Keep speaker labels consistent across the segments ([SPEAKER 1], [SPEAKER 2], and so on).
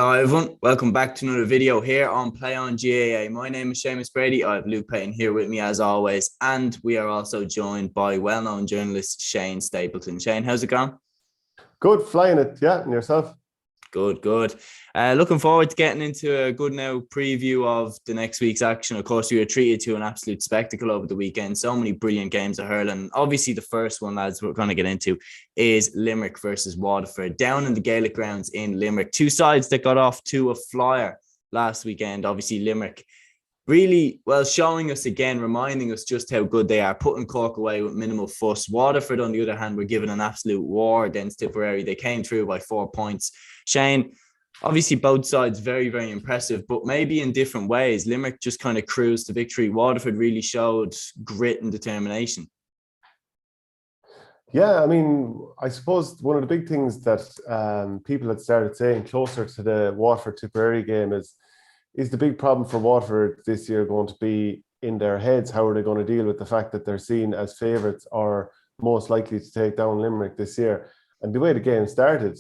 [SPEAKER 1] Hello everyone, welcome back to another video here on Play on GAA. My name is Seamus Brady. I have Luke Peyton here with me as always, and we are also joined by well-known journalist Shane Stapleton. Shane, how's it going?
[SPEAKER 2] Good, flying it, yeah, and yourself?
[SPEAKER 1] Good. Looking forward to getting into a good now preview of the next week's action. Of course, we were treated to an absolute spectacle over the weekend. So many brilliant games of hurling. Obviously, the first one, lads, we're going to get into is Limerick versus Waterford down in the Gaelic grounds in Limerick. Two sides that got off to a flyer last weekend. Obviously, Limerick really well showing us again, reminding us just how good they are, putting Cork away with minimal fuss. Waterford, on the other hand, were given an absolute war against Tipperary. They came through by 4 points. Shane, obviously both sides very, very impressive, but maybe in different ways. Limerick just kind of cruised to victory. Waterford really showed grit and determination.
[SPEAKER 2] Yeah, I mean, I suppose one of the big things that people had started saying closer to the Waterford-Tipperary game is the big problem for Waterford this year going to be in their heads? How are they going to deal with the fact that they're seen as favourites or most likely to take down Limerick this year? And the way the game started,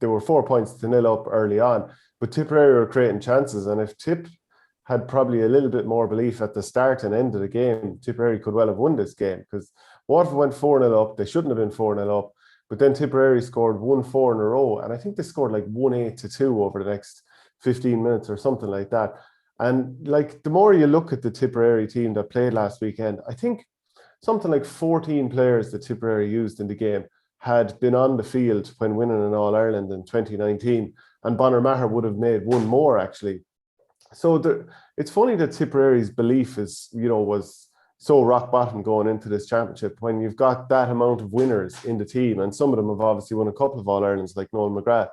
[SPEAKER 2] they were 4 points to nil up early on, but Tipperary were creating chances. And if Tip had probably a little bit more belief at the start and end of the game, Tipperary could well have won this game, because Waterford went 4-0 up. They shouldn't have been 4-0 up, but then Tipperary scored 1-4 in a row. And I think they scored like 1-8-2 over the next 15 minutes or something like that. And like, the more you look at the Tipperary team that played last weekend, I think something like 14 players that Tipperary used in the game had been on the field when winning an All-Ireland in 2019, and Bonner Maher would have made one more actually. So it's funny that Tipperary's belief was so rock bottom going into this championship when you've got that amount of winners in the team, and some of them have obviously won a couple of All-Irelands, like Noel McGrath,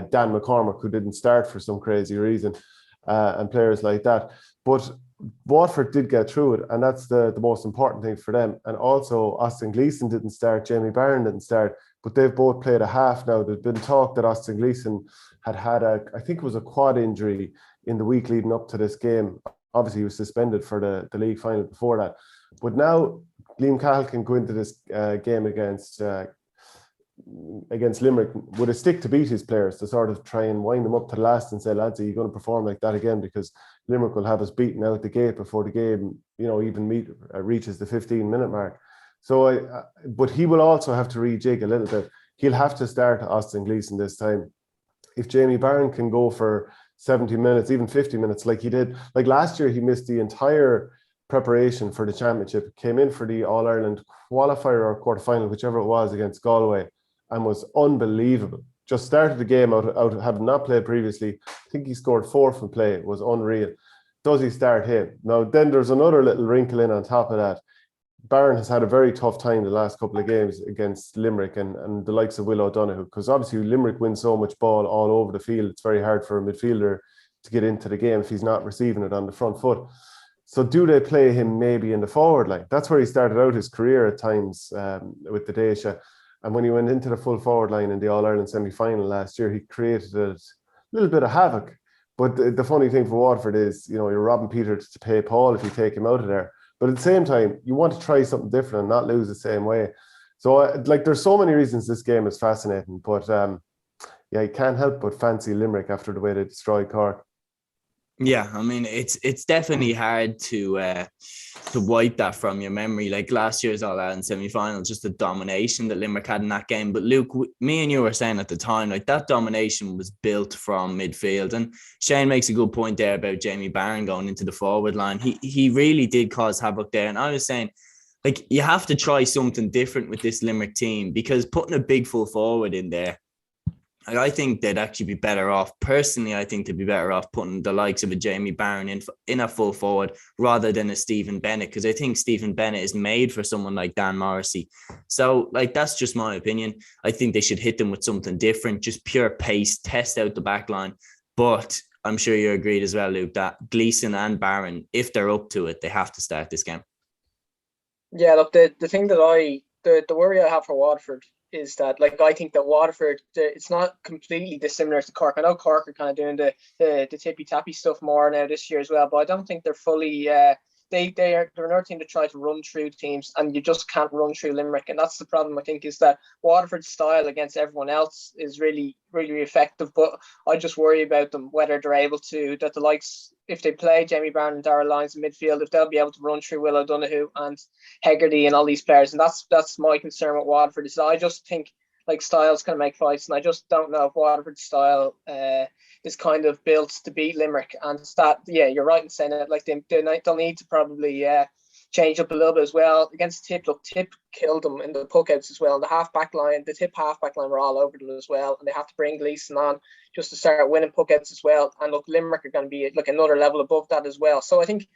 [SPEAKER 2] Dan McCormack, who didn't start for some crazy reason, and players like that. But Waterford did get through it, and that's the most important thing for them. And also, Austin Gleeson didn't start, Jamie Barron didn't start, but they've both played a half now. There's been talk that Austin Gleeson had I think it was a quad injury in the week leading up to this game. Obviously, he was suspended for the league final before that. But now Liam Cahill can go into this game against Limerick with a stick to beat his players, to sort of try and wind them up to the last and say, lads, are you going to perform like that again? Because Limerick will have us beaten out the gate before the game, even reaches the 15-minute mark. So, but he will also have to rejig a little bit. He'll have to start Austin Gleeson this time. If Jamie Barron can go for 70 minutes, even 50 minutes, like he did, like last year, he missed the entire preparation for the championship, came in for the All-Ireland qualifier or quarterfinal, whichever it was, against Galway, and was unbelievable. Just started the game out having not played previously. I think he scored 4 from play. It was unreal. Does he start him? Now, then there's another little wrinkle in on top of that. Barron has had a very tough time the last couple of games against Limerick and the likes of Will O'Donoghue, because obviously Limerick wins so much ball all over the field. It's very hard for a midfielder to get into the game if he's not receiving it on the front foot. So do they play him maybe in the forward line? That's where he started out his career at times with the Dacia. And when he went into the full forward line in the All-Ireland semi-final last year, he created a little bit of havoc. But the funny thing for Waterford is, you're robbing Peter to pay Paul if you take him out of there. But at the same time, you want to try something different and not lose the same way. So, there's so many reasons this game is fascinating. But, you can't help but fancy Limerick after the way they destroyed Cork.
[SPEAKER 1] Yeah, I mean, it's definitely hard to wipe that from your memory. Like last year's All-Ireland semi-final, just the domination that Limerick had in that game. But Luke, me and you were saying at the time, like that domination was built from midfield. And Shane makes a good point there about Jamie Barron going into the forward line. He really did cause havoc there. And I was saying, like, you have to try something different with this Limerick team, because putting a big full forward in there, I think they'd actually be better off. Personally, I think they'd be better off putting the likes of a Jamie Barron in a full forward rather than a Stephen Bennett, because I think Stephen Bennett is made for someone like Dan Morrissey. So, that's just my opinion. I think they should hit them with something different, just pure pace, test out the back line. But I'm sure you agreed as well, Luke, that Gleeson and Barron, if they're up to it, they have to start this game.
[SPEAKER 3] Yeah, look, the thing that the worry I have for Waterford is that, I think that Waterford, it's not completely dissimilar to Cork. I know Cork are kind of doing the tippy-tappy stuff more now this year as well, but I don't think they're fully they're another team to try to run through teams, and you just can't run through Limerick. And that's the problem, I think, is that Waterford's style against everyone else is really, really effective. But I just worry about them, whether they're able to, that the likes, if they play Jamie Brown and Darragh Lyons in midfield, if they'll be able to run through Will O'Donoghue and Hegarty and all these players. And that's my concern with Waterford, is I just think like styles can make fights, and I just don't know if Waterford's style is kind of built to beat Limerick. And that, yeah, you're right in saying that. Like they'll need to probably change up a little bit as well against Tip. Look, Tip killed them in the puckouts as well. And the half-back line, the Tip half-back line were all over them as well, and they have to bring Gleeson on just to start winning puckouts as well. And look, Limerick are going to be like another level above that as well. So I think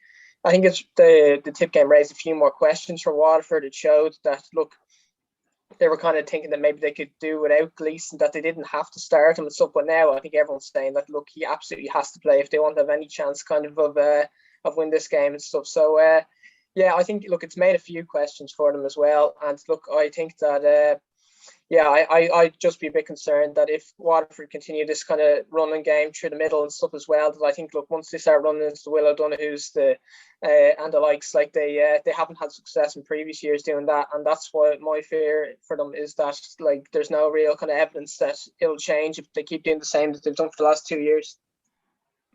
[SPEAKER 3] it's the Tip game raised a few more questions for Waterford. It showed that, look, they were kind of thinking that maybe they could do without Gleeson, that they didn't have to start him and stuff. But now I think everyone's saying that, look, he absolutely has to play if they want to have any chance kind of win this game and stuff. So yeah, I think, look, it's made a few questions for them as well. And look, I think that I'd just be a bit concerned that if Waterford continue this kind of running game through the middle and stuff as well, that I think, look, once they start running into the Will O'Donoghue's and the likes, like they haven't had success in previous years doing that, and that's why my fear for them is that, like, there's no real kind of evidence that it'll change if they keep doing the same that they've done for the last 2 years.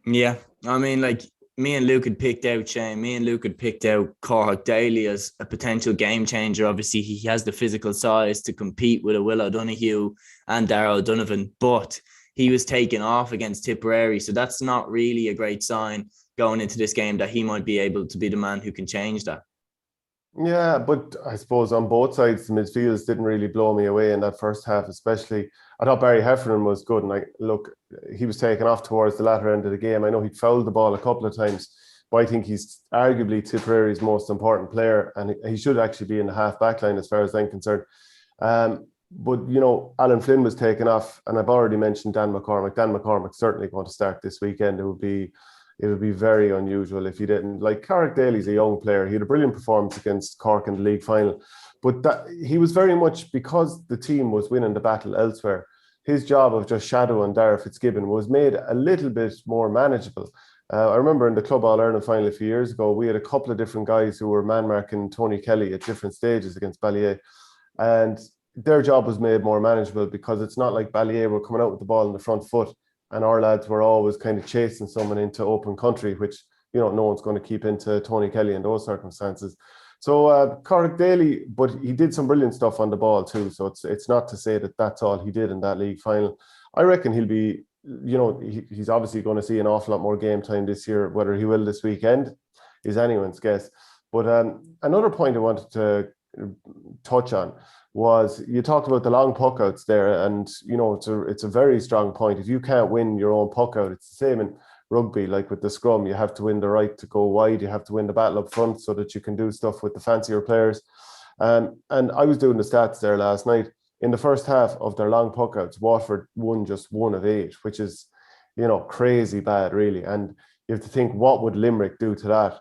[SPEAKER 1] Yeah, I mean, like, me and Luke had picked out Shane. Me and Luke had picked out Cormac Daly as a potential game changer. Obviously, he has the physical size to compete with a Will O'Donoghue and Darragh O'Donovan, but he was taken off against Tipperary. So that's not really a great sign going into this game that he might be able to be the man who can change that.
[SPEAKER 2] Yeah, but I suppose on both sides, the midfields didn't really blow me away in that first half, especially. I thought Barry Heffernan was good, and look, he was taken off towards the latter end of the game. I know he fouled the ball a couple of times, but I think he's arguably Tipperary's most important player, and he should actually be in the half-back line as far as I'm concerned. But, you know, Alan Flynn was taken off, and I've already mentioned Dan McCormack. Dan McCormack's certainly going to start this weekend. It would be very unusual if he didn't. Like, Cormac Daly's a young player. He had a brilliant performance against Cork in the league final. But that he was very much, because the team was winning the battle elsewhere, his job of just shadowing Darragh Fitzgibbon was made a little bit more manageable. I remember in the Club All-Ireland final a few years ago, we had a couple of different guys who were man-marking Tony Kelly at different stages against Ballier. And their job was made more manageable, because it's not like Ballier were coming out with the ball in the front foot and our lads were always kind of chasing someone into open country, which, you know, no one's going to keep into Tony Kelly in those circumstances. So Cormac Daly, but he did some brilliant stuff on the ball too. So it's not to say that that's all he did in that league final. I reckon he'll be, you know, he's obviously going to see an awful lot more game time this year. Whether he will this weekend is anyone's guess. But another point I wanted to touch on was, you talked about the long puck outs there, and, you know, it's a very strong point. If you can't win your own puck out, it's the same in rugby. Like with the scrum, you have to win the right to go wide, you have to win the battle up front so that you can do stuff with the fancier players. And I was doing the stats there last night. In the first half of their long puck outs, Waterford won just 1 of 8, which is, you know, crazy bad, really. And you have to think, what would Limerick do to that?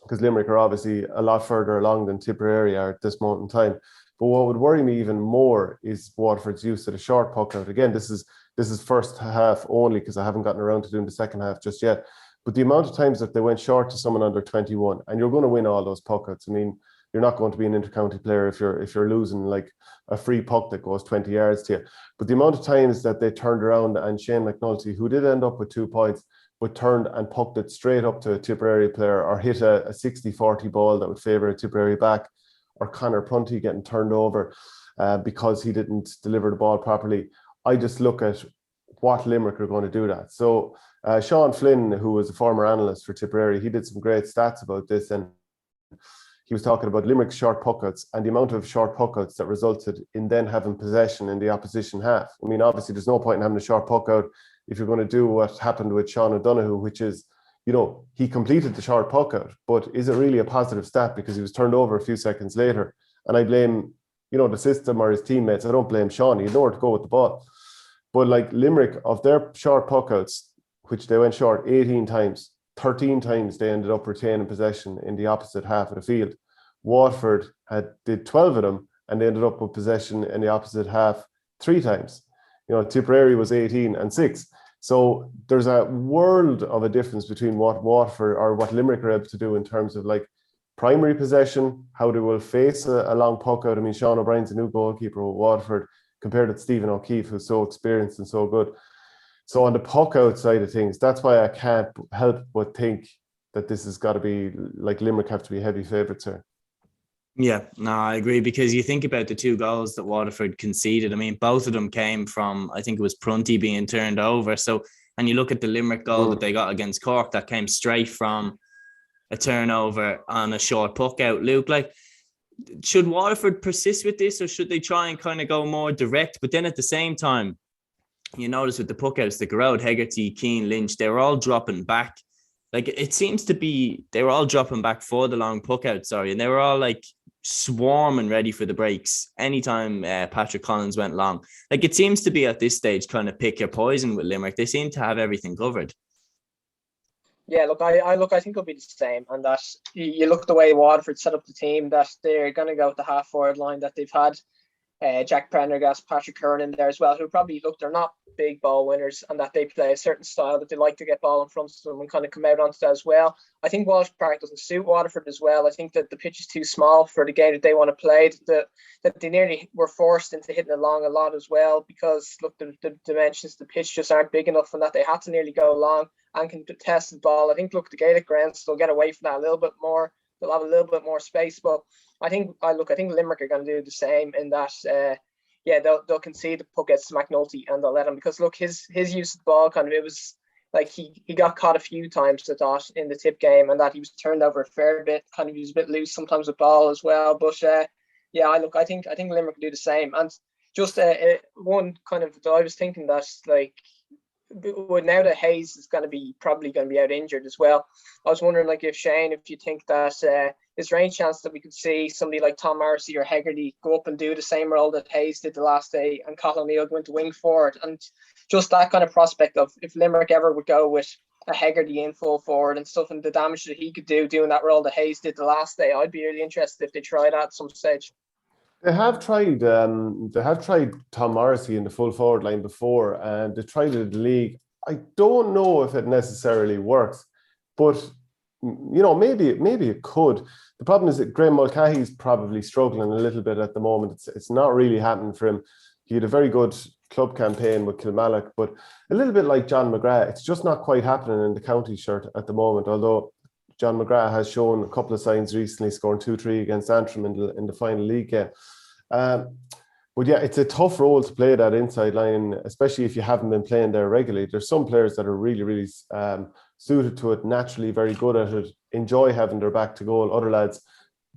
[SPEAKER 2] Because Limerick are obviously a lot further along than Tipperary are at this moment in time. But what would worry me even more is Waterford's use of the short puck out. Again, this is first half only, because I haven't gotten around to doing the second half just yet. But the amount of times that they went short to someone under 21, and you're going to win all those puck outs. I mean, you're not going to be an intercounty player if you're losing like a free puck that goes 20 yards to you. But the amount of times that they turned around, and Shane McNulty, who did end up with 2 points, but turned and pucked it straight up to a Tipperary player, or hit a 60-40 ball that would favour a Tipperary back, or Conor Prunty getting turned over because he didn't deliver the ball properly. I just look at what Limerick are going to do that. So Sean Flynn, who was a former analyst for Tipperary, he did some great stats about this, and he was talking about Limerick's short puckouts and the amount of short puckouts that resulted in then having possession in the opposition half. I mean, obviously, there's no point in having a short puckout if you're going to do what happened with Sean O'Donoghue, which is, you know, he completed the short puckout, but is it really a positive stat because he was turned over a few seconds later? And I blame, you know, the system or his teammates. I don't blame Sean. He had nowhere to go with the ball. But like Limerick, of their short puckouts, which they went short 18 times, 13 times they ended up retaining possession in the opposite half of the field. Waterford did 12 of them, and they ended up with possession in the opposite half 3 times. You know, Tipperary was 18 and 6. So there's a world of a difference between what Waterford or what Limerick are able to do in terms of like primary possession, how they will face a long puck out. I mean, Sean O'Brien's a new goalkeeper with Waterford compared to Stephen O'Keefe, who's so experienced and so good. So on the puck out side of things, that's why I can't help but think that this has got to be like Limerick have to be heavy favourites here.
[SPEAKER 1] Yeah, no, I agree, because you think about the 2 goals that Waterford conceded. I mean, both of them came from, I think it was Prunty being turned over. So, and you look at the Limerick goal that they got against Cork, that came straight from a turnover on a short puck out. Luke, like, should Waterford persist with this, or should they try and kind of go more direct? But then at the same time, you notice with the puck outs that go out, Hegarty, Keane, Lynch, they were all dropping back. Like, it seems to be, they were all dropping back for the long puck out, and they were all like swarming ready for the breaks anytime Patrick Collins went long. Like, it seems to be at this stage kind of pick your poison with Limerick. They seem to have everything covered.
[SPEAKER 3] Yeah, look, I think it'll be the same, and that you look at the way Waterford set up the team, that they're going to go with the half forward line that they've had. Jack Prendergast, Patrick Curran in there as well, who probably look, they're not big ball winners, and that they play a certain style that they like to get ball in front of them and kind of come out onto that as well. I think Walsh Park doesn't suit Waterford as well. I think that the pitch is too small for the game that they want to play, that they nearly were forced into hitting it long a lot as well, because look, the dimensions, the pitch just aren't big enough, and that they had to nearly go long and can test the ball. I think, look, the Gaelic grounds, they'll get away from that a little bit more. They'll have a little bit more space, but I think Limerick are going to do the same in that. They'll concede the puck gets to McNulty, and they'll let him, because look, his use of the ball kind of, it was like he got caught a few times, I thought, in the Tip game, and that he was turned over a fair bit. Kind of, he was a bit loose sometimes with ball as well. But I think Limerick do the same. And just one kind of, I was thinking that, like, now that Hayes is probably going to be out injured as well, I was wondering, like, if Shane, if you think that is there any chance that we could see somebody like Tom Morrissey or Hegarty go up and do the same role that Hayes did the last day, and Cathal O'Neill go into wing forward, and just that kind of prospect of if Limerick ever would go with a Hegarty in full forward and stuff, and the damage that he could do doing that role that Hayes did the last day, I'd be really interested if they try that at some stage.
[SPEAKER 2] They have tried Tom Morrissey in the full forward line before, and they tried it in the league. I don't know if it necessarily works, but maybe it could. The problem is that Graham Mulcahy's probably struggling a little bit at the moment. It's not really happening for him. He had a very good club campaign with Kilmallock, but a little bit like John McGrath, it's just not quite happening in the county shirt at the moment, although John McGrath has shown a couple of signs recently, scoring 2-3 against Antrim in the final league game. But yeah, it's a tough role to play, that inside line, especially if you haven't been playing there regularly. There's some players that are really, really suited to it, naturally very good at it, enjoy having their back to goal. Other lads,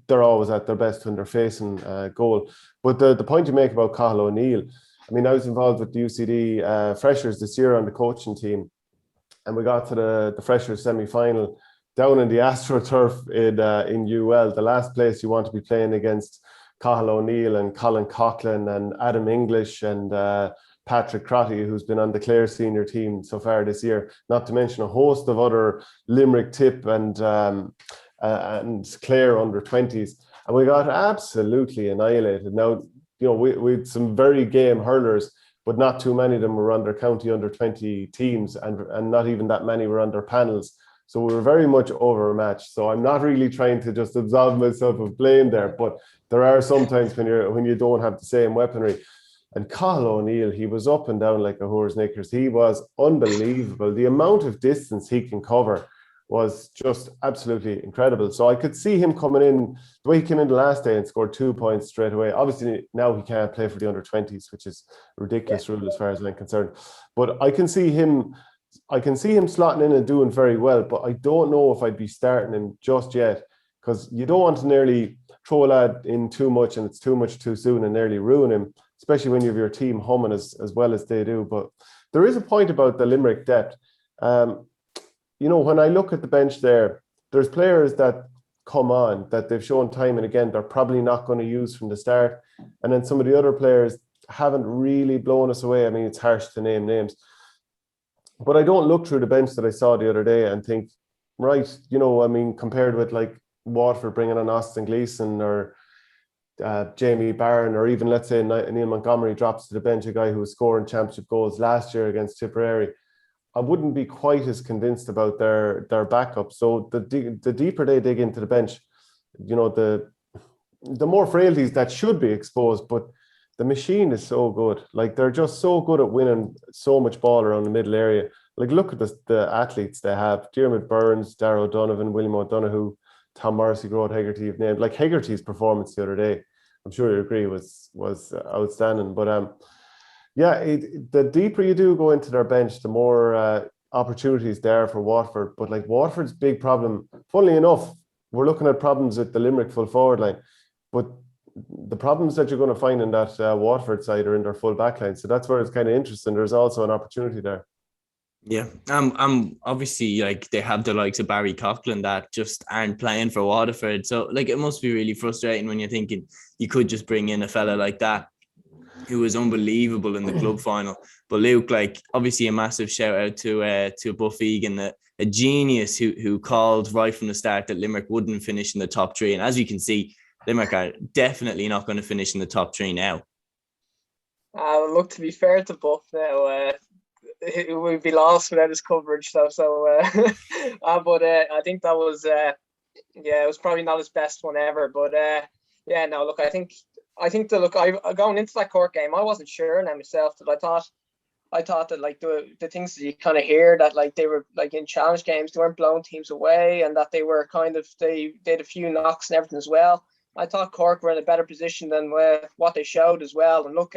[SPEAKER 2] they're always at their best when they're facing goal. But the point you make about Cathal O'Neill, I mean, I was involved with the UCD Freshers this year on the coaching team, and we got to the Freshers semi-final down in the AstroTurf in UL, the last place you want to be playing against Cathal O'Neill and Colin Coughlin and Adam English and Patrick Crotty, who's been on the Clare senior team so far this year, not to mention a host of other Limerick, Tip and Clare under 20s. And we got absolutely annihilated. Now, we had some very game hurlers, but not too many of them were under county under 20 teams, and not even that many were under panels. So we were very much overmatched. So I'm not really trying to just absolve myself of blame there, but there are some times when you don't have the same weaponry. And Cathal O'Neill, he was up and down like a horse knickers. He was unbelievable. The amount of distance he can cover was just absolutely incredible. So I could see him coming in, the way he came in the last day and scored 2 points straight away. Obviously now he can't play for the under 20s, which is a ridiculous rule as far as I'm concerned. But I can see him slotting in and doing very well, but I don't know if I'd be starting him just yet, because you don't want to nearly throw a lad in too much and it's too much too soon and nearly ruin him, especially when you have your team humming as well as they do. But there is a point about the Limerick depth. When I look at the bench there's players that come on that they've shown time and again they're probably not going to use from the start. And then some of the other players haven't really blown us away. I mean, it's harsh to name names. But I don't look through the bench that I saw the other day and think, right, compared with like Waterford bringing on Austin Gleeson or Jamie Barron, or even let's say Neil Montgomery drops to the bench, a guy who was scoring championship goals last year against Tipperary. I wouldn't be quite as convinced about their backup. So the deeper they dig into the bench, the more frailties that should be exposed, but the machine is so good. Like, they're just so good at winning so much ball around the middle area. Like, look at the athletes they have: Diarmuid Burns, Darragh O'Donovan, William O'Donoghue, Tom Morrissey, Grode Hegarty. You've named, like, Hegarty's performance the other day, I'm sure you agree, was outstanding. But the deeper you do go into their bench, the more opportunities there for Waterford. But like, Waterford's big problem, funnily enough, we're looking at problems at the Limerick full forward line, but the problems that you're going to find in that Waterford side are in their full back line. So that's where it's kind of interesting. There's also an opportunity there.
[SPEAKER 1] Yeah, obviously, like, they have the likes of Barry Coughlin that just aren't playing for Waterford. So like, it must be really frustrating when you're thinking you could just bring in a fella like that who was unbelievable in the club final. But Luke, like, obviously a massive shout out to Buff Egan, a genius who called right from the start that Limerick wouldn't finish in the top three. And as you can see, Limerick are definitely not going to finish in the top three now.
[SPEAKER 3] Look, to be fair to Buff now, it would be lost without his coverage. But I think that was it was probably not his best one ever. But look, I think I going into that Cork game, I wasn't sure now myself. That I thought that, like, the things that you kind of hear, that like they were, like, in challenge games, they weren't blowing teams away, and that they were they had a few knocks and everything as well. I thought Cork were in a better position than what they showed as well. And look,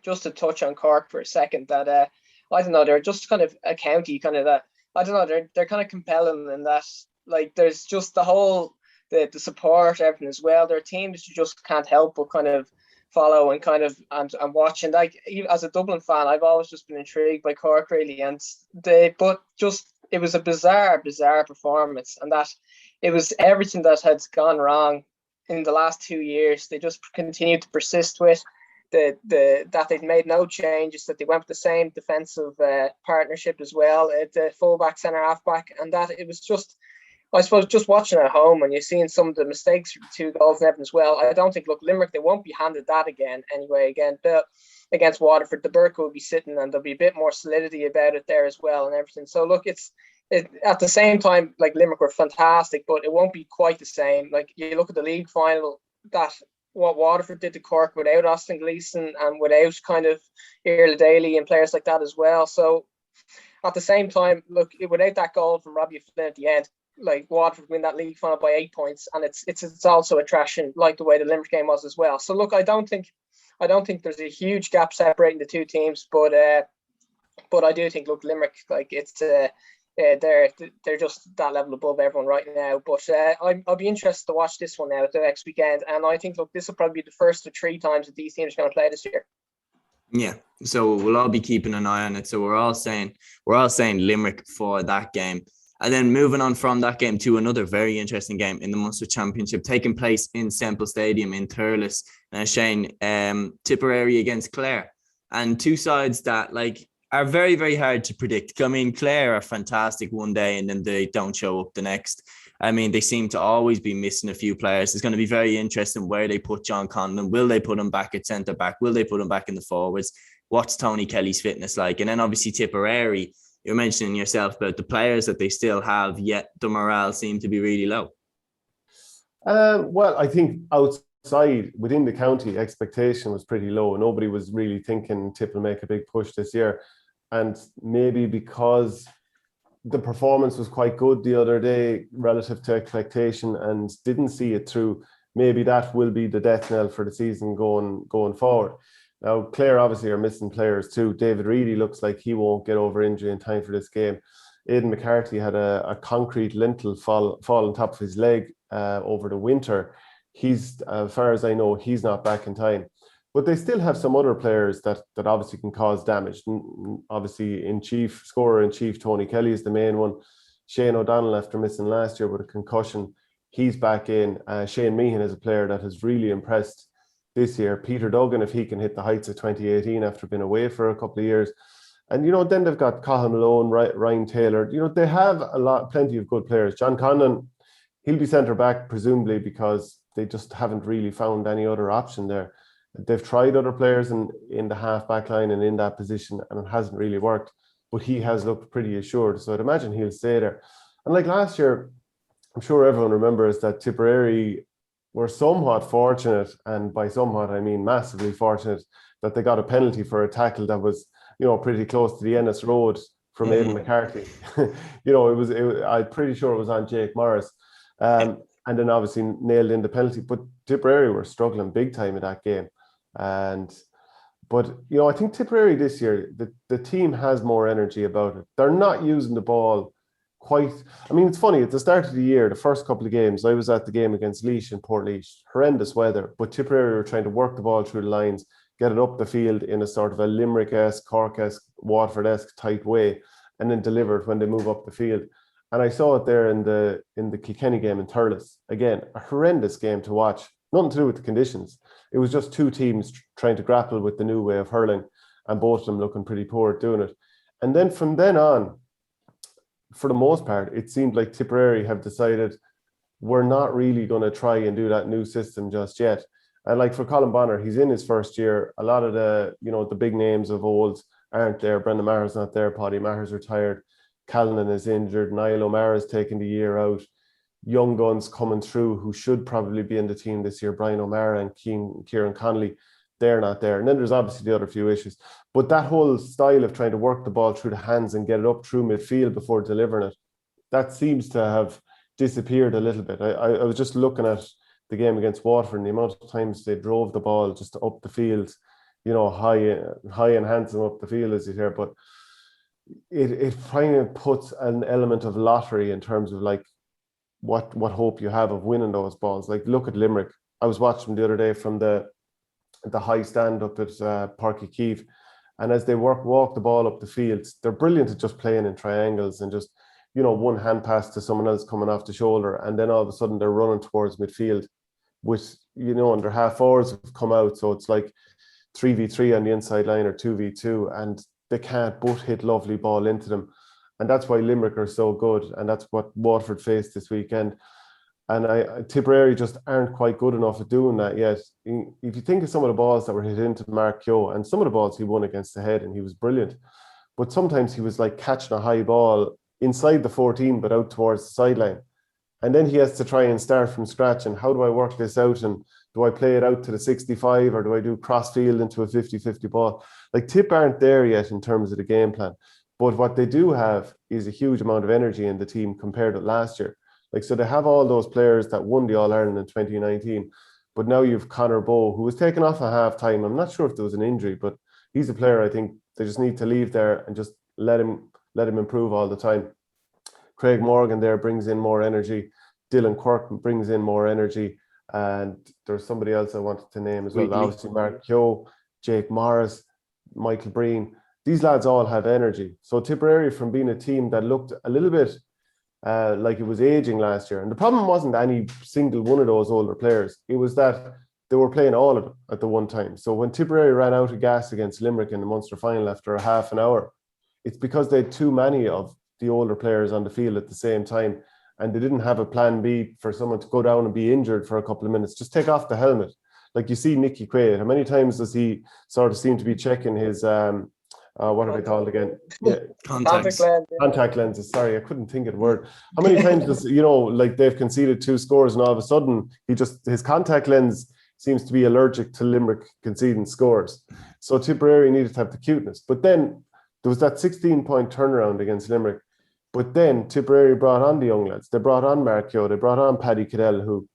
[SPEAKER 3] just to touch on Cork for a second, that I don't know, they're just kind of a county, kind of that, I don't know, they're kind of compelling in that, like, there's just the whole the support, everything as well. They're a team that you just can't help but kind of follow and kind of and watch. And like, as a Dublin fan, I've always just been intrigued by Cork, really. And it was a bizarre performance, and that it was everything that had gone wrong in the last 2 years. They just continued to persist with that they've made no changes, that they went with the same defensive partnership as well at the fullback, centre halfback, and that it was just, I suppose, just watching at home and you're seeing some of the mistakes for the 2 goals and everything as well. I don't think, look, Limerick, they won't be handed that again anyway. Again, against Waterford, the Burke will be sitting and there'll be a bit more solidity about it there as well and everything. So look, at the same time, like, Limerick were fantastic, but it won't be quite the same. Like, you look at the league final, that what Waterford did to Cork without Austin Gleeson and without kind of Iarla Daly and players like that as well. So at the same time, look, without that goal from Robbie Flynn at the end, like, Waterford win that league final by 8 points, and it's also a thrashing, like the way the Limerick game was as well. So look, I don't think there's a huge gap separating the two teams, but I do think, look, Limerick, like, they're just that level above everyone right now. But I'll be interested to watch this one now the next weekend, and I think, look, this will probably be the first of 3 times that these teams are going to play this year.
[SPEAKER 1] Yeah, so we'll all be keeping an eye on it. So we're all saying Limerick for that game. And then moving on from that game to another very interesting game in the Munster Championship, taking place in Semple Stadium in Thurles. Shane, Tipperary against Clare, and two sides that, like, are very, very hard to predict. I mean, Clare are fantastic one day and then they don't show up the next. I mean, they seem to always be missing a few players. It's going to be very interesting where they put John Conlon. Will they put him back at centre back? Will they put him back in the forwards? What's Tony Kelly's fitness like? And then obviously Tipperary, you're mentioning yourself about the players that they still have, yet the morale seemed to be really low.
[SPEAKER 2] Well, I think outside, within the county, expectation was pretty low. Nobody was really thinking Tip will make a big push this year. And maybe because the performance was quite good the other day relative to expectation and didn't see it through, maybe that will be the death knell for the season going forward. Now, Clare obviously are missing players too. David Reedy looks like he won't get over injury in time for this game. Aidan McCarthy had a concrete lintel fall on top of his leg over the winter. He's, as far as I know, he's not back in time. But they still have some other players that obviously can cause damage. Obviously, scorer in chief, Tony Kelly is the main one. Shane O'Donnell, after missing last year with a concussion, he's back in. Shane Meehan is a player that has really impressed this year. Peter Duggan, if he can hit the heights of 2018 after being away for a couple of years. And, then they've got Cathal Malone, Ryan Taylor. They have plenty of good players. John Conlon, he'll be centre back, presumably, because they just haven't really found any other option there. They've tried other players in the half back line and in that position, and it hasn't really worked. but he has looked pretty assured. So I'd imagine he'll stay there. And like last year, I'm sure everyone remembers that Tipperary were somewhat fortunate, and by somewhat I mean massively fortunate, that they got a penalty for a tackle that was, pretty close to the Ennis Road from Aidan McCarthy. I'm pretty sure it was on Jake Morris. And then obviously nailed in the penalty. But Tipperary were struggling big time in that game. But I think Tipperary this year, the team has more energy about it. They're not using the ball quite. I mean, it's funny, at the start of the year, the first couple of games, I was at the game against Laois in Port horrendous weather, but Tipperary were trying to work the ball through the lines, get it up the field in a sort of a Limerick-esque, Cork-esque, Waterford-esque type way, and then deliver it when they move up the field. And I saw it there in the Kilkenny game in Thurles. Again, a horrendous game to watch. Nothing to do with the conditions. It was just two teams trying to grapple with the new way of hurling, and both of them looking pretty poor at doing it. And then from then on, for the most part, it seemed like Tipperary have decided we're not really going to try and do that new system just yet. And like for Colin Bonner, he's in his first year. A lot of the big names of old aren't there. Brendan Maher's not there. Paddy Maher's retired. Callanan is injured. Niall O'Mara's taken the year out. Young guns coming through who should probably be in the team this year. Brian O'Mara and Kieran Connolly, they're not there. And then there's obviously the other few issues. But that whole style of trying to work the ball through the hands and get it up through midfield before delivering it, that seems to have disappeared a little bit. I was just looking at the game against Waterford and the amount of times they drove the ball just up the field, high and handsome up the field, as you hear. But it kind of puts an element of lottery in terms of like what hope you have of winning those balls. Like look at Limerick. I was watching the other day from the high stand up at Páirc Uí Chaoimh, and as they walk the ball up the field, they're brilliant at just playing in triangles and just one hand pass to someone else coming off the shoulder, and then all of a sudden they're running towards midfield, which and their half forwards have come out, so it's like 3v3 on the inside line or 2v2, and they can't but hit lovely ball into them. And that's why Limerick are so good, and that's what Waterford faced this weekend. And Tipperary just aren't quite good enough at doing that yet. If you think of some of the balls that were hit into Mark Keogh, and some of the balls he won against the head, and he was brilliant, but sometimes he was like catching a high ball inside the 14 but out towards the sideline. And then he has to try and start from scratch, and how do I work this out? And do I play it out to the 65, or do I do crossfield into a 50-50 ball? Like Tip aren't there yet in terms of the game plan. But what they do have is a huge amount of energy in the team compared to last year. Like, so they have all those players that won the All-Ireland in 2019, but now you've Conor Bowe, who was taken off at half time. I'm not sure if there was an injury, but he's a player I think they just need to leave there and just let him improve all the time. Craig Morgan there brings in more energy. Dylan Quirk brings in more energy. And there's somebody else I wanted to name as well. Obviously, Mark Keogh, Jake Morris, Michael Breen. These lads all have energy. So Tipperary, from being a team that looked a little bit like it was aging last year. And the problem wasn't any single one of those older players. It was that they were playing all of them at the one time. So when Tipperary ran out of gas against Limerick in the Munster final after a half an hour, it's because they had too many of the older players on the field at the same time. And they didn't have a plan B for someone to go down and be injured for a couple of minutes. Just take off the helmet. Like you see Nicky Quaid, how many times does he sort of seem to be checking his, what are they called again? Yeah. Contact lenses. Sorry, I couldn't think of the word. How many times does, like they've conceded 2 scores and all of a sudden his contact lens seems to be allergic to Limerick conceding scores. So Tipperary needed to have the cuteness. But then there was that 16-point turnaround against Limerick. But then Tipperary brought on the young lads. They brought on Mark Keogh. They brought on Paddy Cadell, who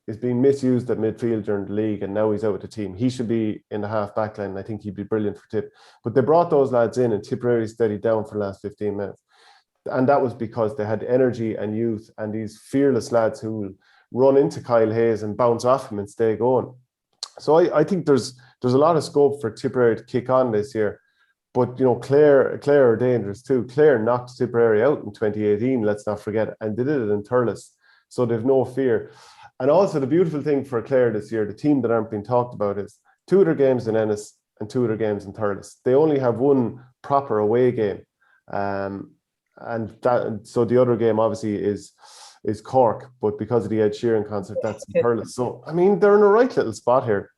[SPEAKER 2] is being misused at midfield during the league, and now he's out with the team. He should be in the half back line. I think he'd be brilliant for Tip. But they brought those lads in, and Tipperary steadied down for the last 15 minutes. And that was because they had energy and youth and these fearless lads who will run into Kyle Hayes and bounce off him and stay going. So I think there's a lot of scope for Tipperary to kick on this year. But, Clare are dangerous too. Clare knocked Tipperary out in 2018, let's not forget, and they did it in Thurles. So they've no fear. And also the beautiful thing for Clare this year, the team that aren't being talked about, is 2 of their games in Ennis and 2 of their games in Thurles. They only have 1 proper away game. So the other game obviously is Cork, but because of the Ed Sheeran concert, that's in Thurles. So, I mean, they're in a right little spot here.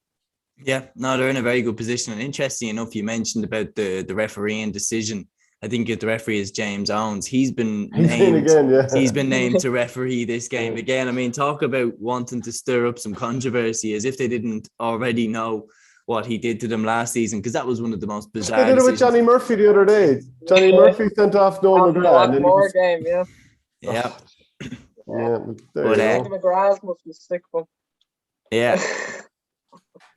[SPEAKER 1] Yeah, no, they're in a very good position. And interesting enough, you mentioned about the refereeing decision. I think the referee is James Owens. He's been
[SPEAKER 2] He's in
[SPEAKER 1] named
[SPEAKER 2] again, yeah.
[SPEAKER 1] He's been named to referee this game again. I mean, talk about wanting to stir up some controversy, as if they didn't already know what he did to them last season, because that was one of the most bizarre
[SPEAKER 2] They did it with
[SPEAKER 1] decisions.
[SPEAKER 2] Johnny Murphy the other day. Johnny Murphy sent off Noel McGrath.
[SPEAKER 3] And more game, yeah.
[SPEAKER 1] Yeah.
[SPEAKER 2] Yeah, there
[SPEAKER 1] But,
[SPEAKER 2] you go.
[SPEAKER 3] McGrath must be sick one.
[SPEAKER 1] Yeah.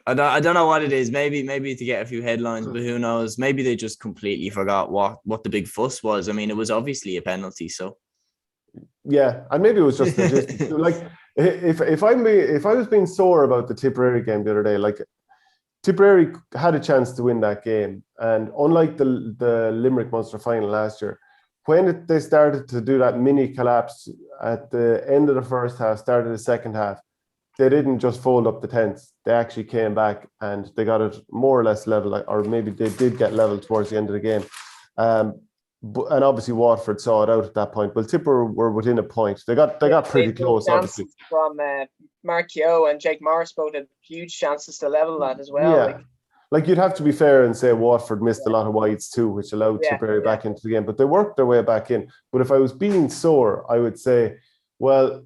[SPEAKER 1] I don't know what it is. Maybe to get a few headlines, but who knows? Maybe they just completely forgot what the big fuss was. I mean, it was obviously a penalty, so.
[SPEAKER 2] Yeah, and maybe it was just like if I was being sore about the Tipperary game the other day, like Tipperary had a chance to win that game, and unlike the Limerick Munster final last year, when they started to do that mini collapse at the end of the first half, start of the second half, they didn't just fold up the tents. They actually came back and they got it more or less level, or maybe they did get level towards the end of the game. And obviously Waterford saw it out at that point. Well, Tipper were within a point. They got pretty close, obviously.
[SPEAKER 3] From Mark Keogh and Jake Morris both had huge chances to level that as well.
[SPEAKER 2] Yeah. Like you'd have to be fair and say Waterford missed a lot of wides too, which allowed Tipperary back into the game. But they worked their way back in. But if I was being sore, I would say, well,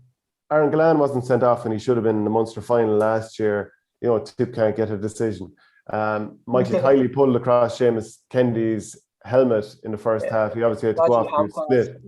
[SPEAKER 2] Aaron Gillan wasn't sent off and he should have been in the Munster final last year. You know, Tip can't get a decision. Michael Kiley pulled across Seamus Kennedy's helmet in the first half. He obviously had to go off to split.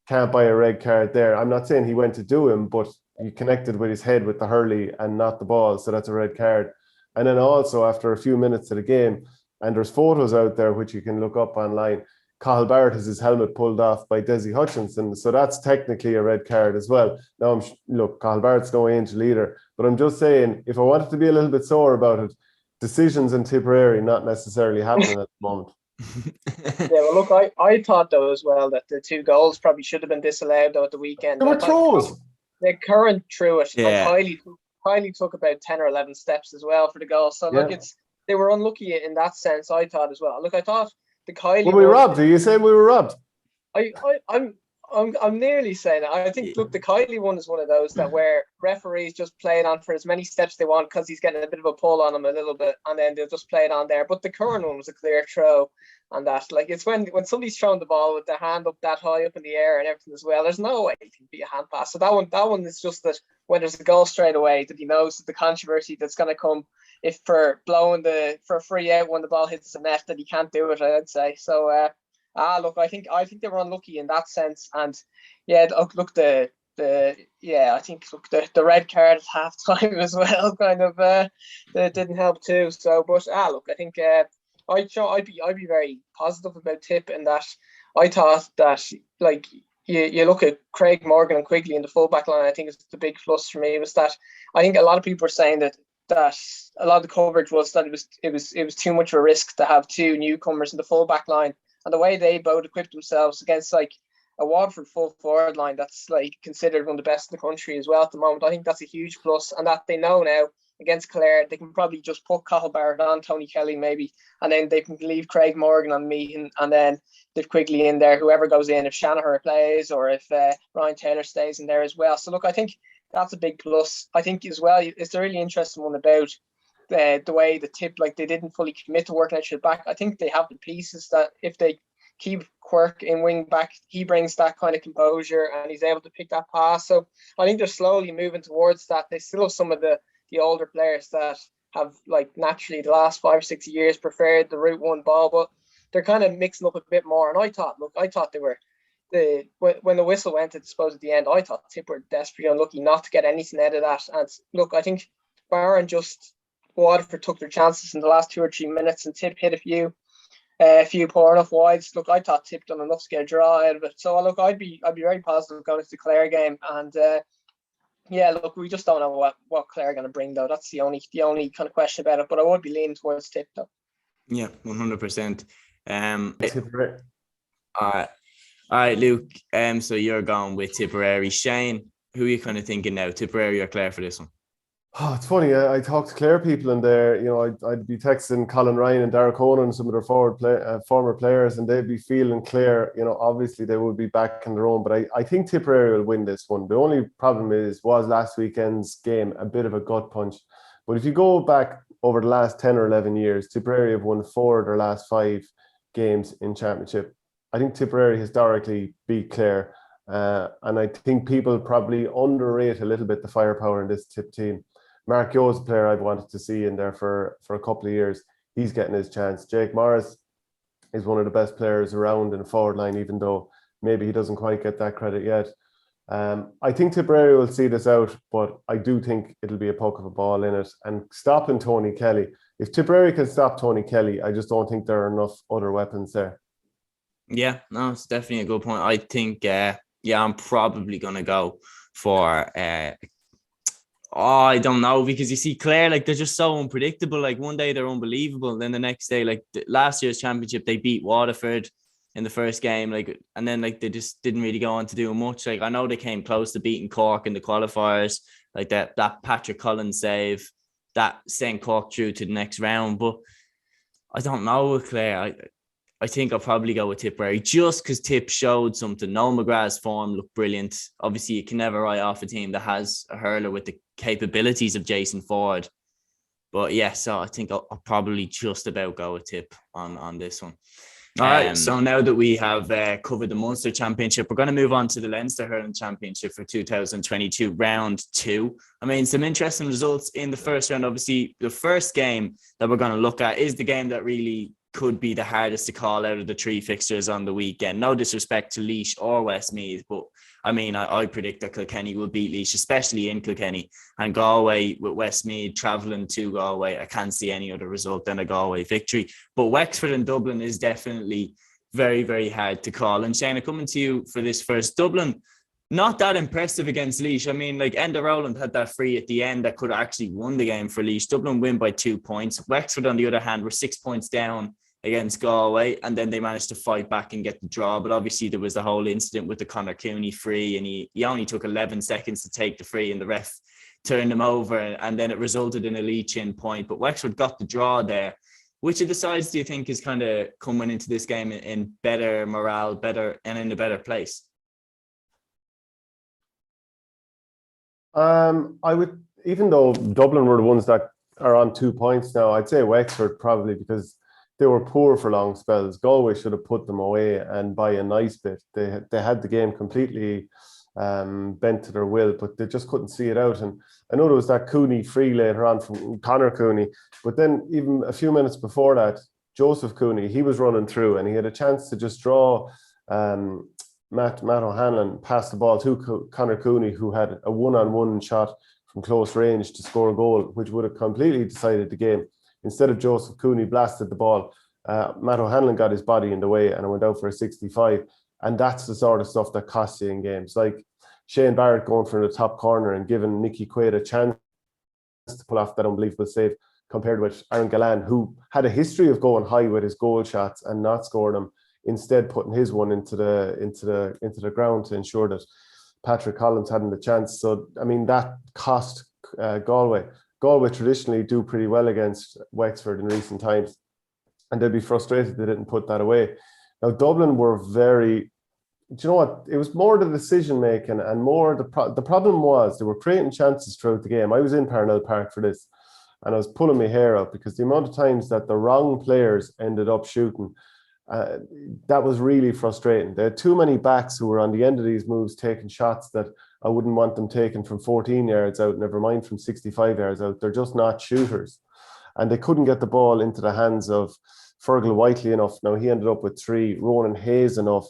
[SPEAKER 2] Can't buy a red card there. I'm not saying he went to do him, but he connected with his head with the hurley and not the ball, so that's a red card. And then also after a few minutes of the game, and there's photos out there which you can look up online, Cathal Barrett has his helmet pulled off by Desi Hutchinson, so that's technically a red card as well. Now, look, Cathal Barrett's no angel leader, but I'm just saying, if I wanted to be a little bit sore about it, decisions in Tipperary not necessarily happening at the moment.
[SPEAKER 3] Well, look, I thought though as well that the 2 goals probably should have been disallowed though at the weekend.
[SPEAKER 2] They were throws.
[SPEAKER 3] The current threw it, and Kiley took about 10 or 11 steps as well for the goal. So look, they were unlucky in that sense. I thought as well. Look, I thought the Kiley.
[SPEAKER 2] Were we robbed? Are you saying we were robbed?
[SPEAKER 3] I'm nearly saying that. I think look, the Kiley one is one of those that where referees just play it on for as many steps they want because he's getting a bit of a pull on him a little bit, and then they'll just play it on there. But the current one was a clear throw, and that like it's when somebody's throwing the ball with their hand up that high up in the air and everything as well. There's no way it can be a hand pass. So that one is just that when there's a goal straight away, that he knows that the controversy that's going to come if for blowing for a free out when the ball hits the net that he can't do it. I'd say so. Look, I think they were unlucky in that sense, and I think the red card at half time as well kind of that didn't help too. So, but look, I think I'd be very positive about Tip in that I thought that like you look at Craig Morgan and Quigley in the fullback line. I think it's the big plus for me was that I think a lot of people were saying that a lot of the coverage was that it was too much of a risk to have 2 newcomers in the fullback line. And the way they both equipped themselves against like a Waterford full forward line that's like considered one of the best in the country as well at the moment, I think that's a huge plus. And that they know now against Clare, they can probably just put Cathal Barrett on Tony Kelly maybe, and then they can leave Craig Morgan on me, and then they've Quigley in there, whoever goes in, if Shanahan plays or if Ryan Taylor stays in there as well. So look, I think that's a big plus. I think as well, it's a really interesting one about the way the Tip, like they didn't fully commit to working out your back. I think they have the pieces that if they keep Quirk in wing back, he brings that kind of composure and he's able to pick that pass. So I think they're slowly moving towards that. They still have some of the older players that have like naturally the last 5 or 6 years preferred the route one ball, but they're kind of mixing up a bit more. And I thought they were when the whistle went at the end, I thought Tip were desperately unlucky not to get anything out of that. And look, I think Barron just Waterford took their chances in the last 2 or 3 minutes, and Tip hit a few poor enough wides. Look, I thought Tip done enough to get a draw out of it. So look, I'd be very positive going into the Clare game, and look, we just don't know what Clare are going to bring though. That's the only kind of question about it. But I would be leaning towards Tip though.
[SPEAKER 1] Yeah, 100%. All right, Luke. So you're going with Tipperary. Shane, who are you kind of thinking now, Tipperary or Clare for this one?
[SPEAKER 2] Oh, it's funny. I talked to Clare people in there. You know, I'd be texting Colin Ryan and Derek Conan, some of their former players, and they'd be feeling Clare. You know, obviously they would be back in their own, but I think Tipperary will win this one. The only problem was last weekend's game a bit of a gut punch. But if you go back over the last 10 or 11 years, Tipperary have won 4 of their last 5 games in Championship. I think Tipperary historically beat Clare. And I think people probably underrate a little bit the firepower in this Tip team. Mark Yo's a player I've wanted to see in there for a couple of years. He's getting his chance. Jake Morris is one of the best players around in the forward line, even though maybe he doesn't quite get that credit yet. I think Tipperary will see this out, but I do think it'll be a poke of a ball in it. And stopping Tony Kelly, if Tipperary can stop Tony Kelly, I just don't think there are enough other weapons there.
[SPEAKER 1] Yeah, no, it's definitely a good point. I think, I'm probably going to go for, I don't know, because you see Clare, like, they're just so unpredictable. Like, one day they're unbelievable. Then the next day, like last year's championship, they beat Waterford in the first game, like, and then like they just didn't really go on to do much. Like, I know they came close to beating Cork in the qualifiers, like that Patrick Collins save that sent Cork through to the next round. But I don't know with Clare. I think I'll probably go with Tipperary just because Tip showed something. Noel McGrath's form looked brilliant. Obviously, you can never write off a team that has a hurler with the capabilities of Jason Ford. But yeah, so I think I'll probably just about go with Tip on this one. All right, so now that we have covered the Munster Championship, we're going to move on to the Leinster Hurling Championship for 2022, round 2. I mean, some interesting results in the first round. Obviously, the first game that we're going to look at is the game that really could be the hardest to call out of the 3 fixtures on the weekend. No disrespect to Laois or Westmeath, but I mean, I predict that Kilkenny will beat Laois, especially in Kilkenny. And Galway with Westmeath travelling to Galway, I can't see any other result than a Galway victory. But Wexford and Dublin is definitely very, very hard to call. And Shane, coming to you for this first. Dublin, not that impressive against Laois. I mean, like, Enda Rowland had that free at the end that could have actually won the game for Laois. Dublin win by 2 points. Wexford, on the other hand, were 6 points down against Galway, and then they managed to fight back and get the draw. But obviously there was the whole incident with the Conor Cooney free, and he only took 11 seconds to take the free, and the ref turned him over, and then it resulted in a leach-in point. But Wexford got the draw there. Which of the sides do you think is kind of coming into this game in better morale, and in a better place?
[SPEAKER 2] I would, even though Dublin were the ones that are on 2 points now, I'd say Wexford probably, because they were poor for long spells. Galway should have put them away, and by a nice bit. They had the game completely bent to their will, but they just couldn't see it out. And I know there was that Cooney free later on from Conor Cooney, but then even a few minutes before that, Joseph Cooney, he was running through and he had a chance to just draw Matt O'Hanlon past the ball to Conor Cooney, who had a one-on-one shot from close range to score a goal, which would have completely decided the game. Instead of Joseph Cooney blasted the ball, Matt O'Hanlon got his body in the way and it went out for a 65. And that's the sort of stuff that costs you in games. Like Shane Barrett going for the top corner and giving Nicky Quaid a chance to pull off that unbelievable save, compared with Aaron Gallan, who had a history of going high with his goal shots and not scoring them, instead putting his one into the ground to ensure that Patrick Collins hadn't the chance. So, I mean, that cost Galway. Galway traditionally do pretty well against Wexford in recent times, and they'd be frustrated they didn't put that away. Now, Dublin were very, do you know what? It was more the decision making and more the problem was they were creating chances throughout the game. I was in Parnell Park for this, and I was pulling my hair out because the amount of times that the wrong players ended up shooting, that was really frustrating. They had too many backs who were on the end of these moves taking shots that I wouldn't want them taken from 14 yards out, never mind from 65 yards out. They're just not shooters. And they couldn't get the ball into the hands of Fergal Whiteley enough. Now, he ended up with 3, Ronan Hayes enough,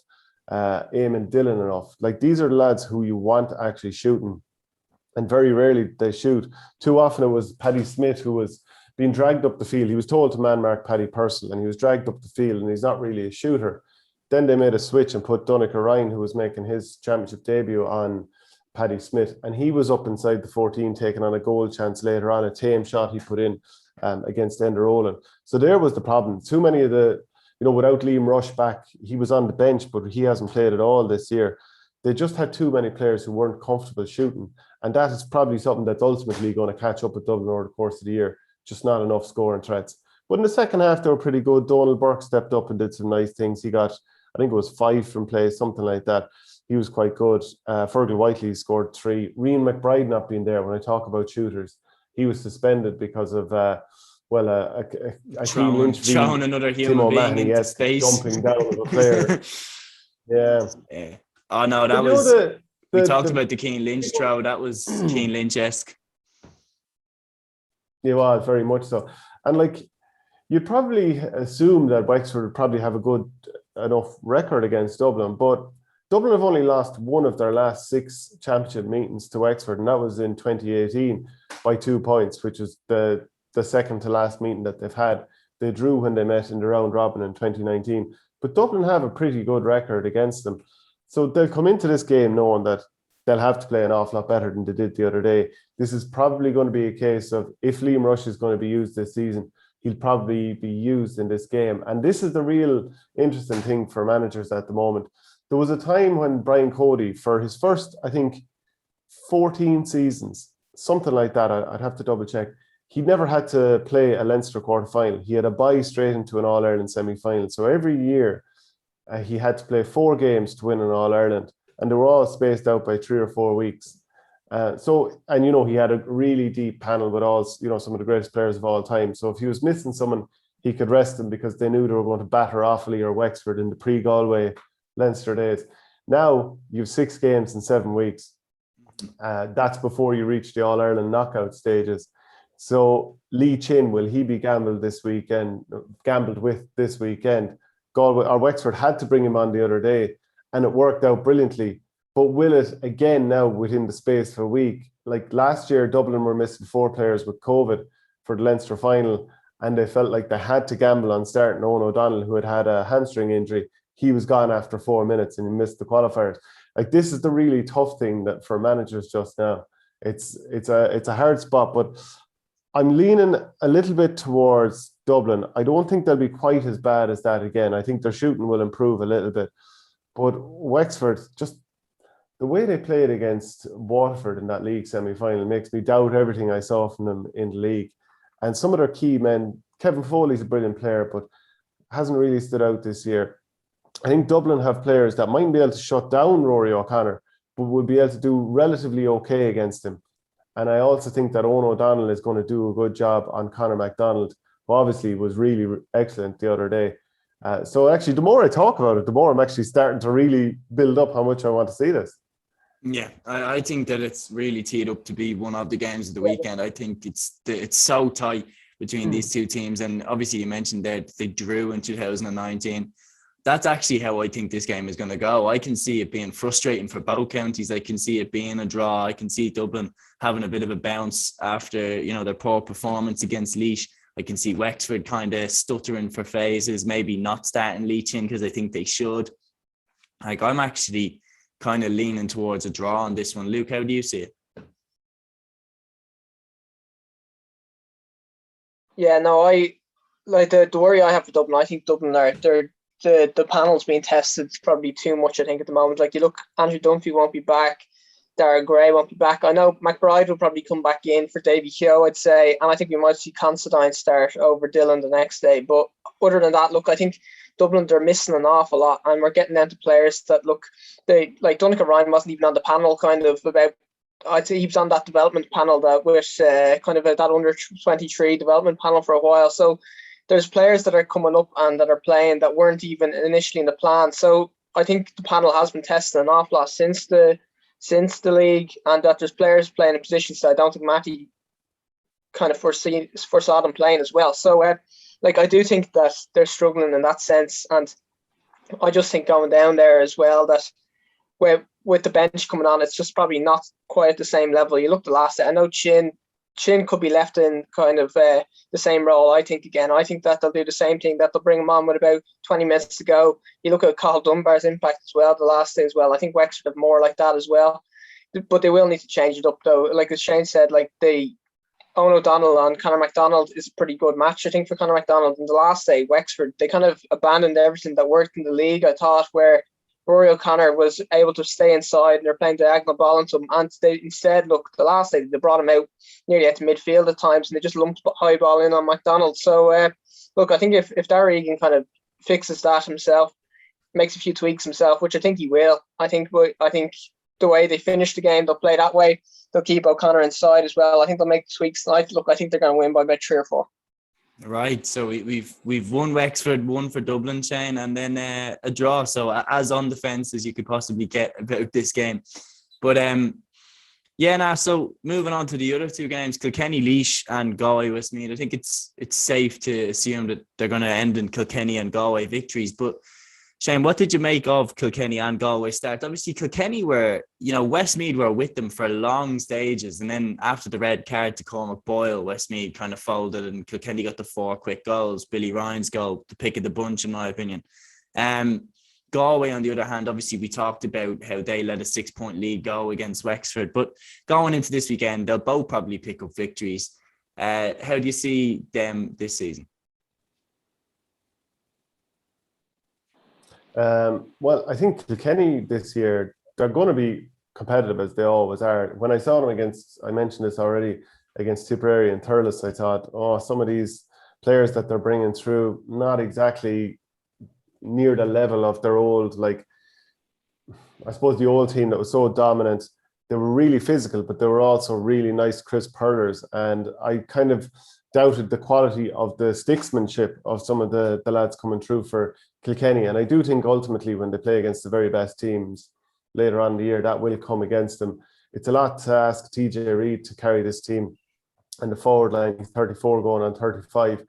[SPEAKER 2] Eamon Dillon enough. Like, these are the lads who you want actually shooting. And very rarely they shoot. Too often it was Paddy Smith who was being dragged up the field. He was told to man mark Paddy Purcell, and he was dragged up the field, and he's not really a shooter. Then they made a switch and put Donnacha Ryan, who was making his championship debut, on Paddy Smith, and he was up inside the 14 taking on a goal chance later on, a tame shot he put in against Enda Rowland. So there was the problem. Too many of the, without Liam Rush back, he was on the bench, but he hasn't played at all this year. They just had too many players who weren't comfortable shooting, and that is probably something that's ultimately going to catch up with Dublin over the course of the year. Just not enough scoring threats. But in the second half, they were pretty good. Donald Burke stepped up and did some nice things. He got, I think it was 5 from play, something like that. He was quite good. Fergal Whiteley scored 3. Rian McBride not being there. When I talk about shooters, he was suspended because of Keane Lynch
[SPEAKER 1] throwing another human being into space,
[SPEAKER 2] jumping down of a player. Yeah.
[SPEAKER 1] Oh no, that was. We talked about the Keane Lynch throw. That was Keane Lynch-esque.
[SPEAKER 2] It was very much so, and like you'd probably assume that Wexford would probably have a good enough record against Dublin, but Dublin have only lost one of their last 6 championship meetings to Wexford, and that was in 2018 by 2 points, which was the second to last meeting that they've had. They drew when they met in the round robin in 2019, but Dublin have a pretty good record against them. So they'll come into this game knowing that they'll have to play an awful lot better than they did the other day. This is probably going to be a case of, if Liam Rush is going to be used this season, he'll probably be used in this game. And this is the real interesting thing for managers at the moment. There was a time when Brian Cody, for his first, I think, 14 seasons, something like that, I'd have to double check, he'd never had to play a Leinster quarter-final. He had a bye straight into an All-Ireland semi-final. So every year, he had to play 4 games to win an All-Ireland, and they were all spaced out by 3 or 4 weeks. He had a really deep panel with all, some of the greatest players of all time. So if he was missing someone, he could rest them because they knew they were going to batter Offaly or Wexford in the pre-Galway Leinster days. Now you have 6 games in 7 weeks. That's before you reach the All-Ireland knockout stages. So Lee Chin, will he be gambled with this weekend? Galway or Wexford had to bring him on the other day, and it worked out brilliantly. But will it again now within the space of a week? Like last year, Dublin were missing 4 players with COVID for the Leinster final, and they felt like they had to gamble on starting Owen O'Donnell, who had a hamstring injury. He was gone after 4 minutes and he missed the qualifiers. Like, this is the really tough thing that for managers just now. It's a hard spot, but I'm leaning a little bit towards Dublin. I don't think they'll be quite as bad as that again. I think their shooting will improve a little bit. But Wexford, just the way they played against Waterford in that league semi-final makes me doubt everything I saw from them in the league. And some of their key men, Kevin Foley's a brilliant player, but hasn't really stood out this year. I think Dublin have players that mightn't be able to shut down Rory O'Connor, but will be able to do relatively okay against him. And I also think that Owen O'Donnell is going to do a good job on Conor MacDonald, who obviously was really excellent the other day. So actually, the more I talk about it, the more I'm actually starting to really build up how much I want to see this.
[SPEAKER 1] Yeah, I think that it's really teed up to be one of the games of the weekend. I think it's so tight between these two teams. And obviously you mentioned that they drew in 2019. That's actually how I think this game is going to go. I can see it being frustrating for both counties. I can see it being a draw. I can see Dublin having a bit of a bounce after, their poor performance against Laois. I can see Wexford kind of stuttering for phases, maybe not starting Laois in because I think they should. Like, I'm actually kind of leaning towards a draw on this one. Luke, how do you see it?
[SPEAKER 3] Yeah, no, I like the worry I have for Dublin. I think Dublin the panel's being tested probably too much, I think, at the moment. Like, you look, Andrew Dunphy won't be back, Darragh Gray won't be back. I know McBride will probably come back in for Davy Keogh, I'd say, and I think we might see Considine start over Dillon the next day. But other than that, look, I think Dublin, they're missing an awful lot, and we're getting down to players that, look, they like Donncha Ryan wasn't even on the panel kind of about, I'd say he was on that development panel that with kind of that under 23 development panel for a while. So there's players that are coming up and that are playing that weren't even initially in the plan. So I think the panel has been testing an awful lot since the league, and that there's players playing in positions that I don't think Matty kind of foresaw them playing as well. So I do think that they're struggling in that sense, and I just think going down there as well, that with the bench coming on, it's just probably not quite at the same level. You look the last day, I know Chin could be left in kind of the same role. I think that they'll do the same thing, that they'll bring him on with about 20 minutes to go. You look at Cathal Dunbar's impact as well the last day as well. I think Wexford have more like that as well, but they will need to change it up though. Like as Shane said, like Owen O'Donnell and Conor MacDonald is a pretty good match, I think, for Conor MacDonald. In the last day, Wexford, they kind of abandoned everything that worked in the league, I thought, where Rory O'Connor was able to stay inside and they're playing diagonal ball into him. And they instead, look, the last day, they brought him out nearly at midfield at times and they just lumped high ball in on MacDonald. So, look, I think if Darragh Egan kind of fixes that himself, makes a few tweaks himself, which I think he will, I think the way they finish the game, they'll play that way. They'll keep O'Connor inside as well. I think they'll make tweaks tonight. Look, I think they're going to win by about 3 or 4.
[SPEAKER 1] Right, so we've won Wexford, one for Dublin, Shane, and then a draw. So as on the fence as you could possibly get about this game. But so moving on to the other two games, Kilkenny, Laois and Galway, Westmeath. I think it's safe to assume that they're going to end in Kilkenny and Galway victories. But Shane, what did you make of Kilkenny and Galway start? Obviously, Kilkenny were, Westmeath were with them for long stages. And then after the red card to Cormac Boyle, Westmeath kind of folded and Kilkenny got the 4 quick goals. Billy Ryan's goal, the pick of the bunch, in my opinion. Galway, on the other hand, obviously we talked about how they let a 6-point lead go against Wexford. But going into this weekend, they'll both probably pick up victories. How do you see them this season?
[SPEAKER 2] Well, I think Kilkenny this year, they're going to be competitive as they always are. When I saw them I mentioned this already, against Tipperary and Thurles, I thought, some of these players that they're bringing through, not exactly near the level of their old, I suppose the old team that was so dominant. They were really physical, but they were also really nice, crisp hurlers. And I kind of doubted the quality of the sticksmanship of some of the lads coming through for Kilkenny. And I do think ultimately when they play against the very best teams later on in the year, that will come against them. It's a lot to ask TJ Reid to carry this team, and the forward line, 34 going on 35.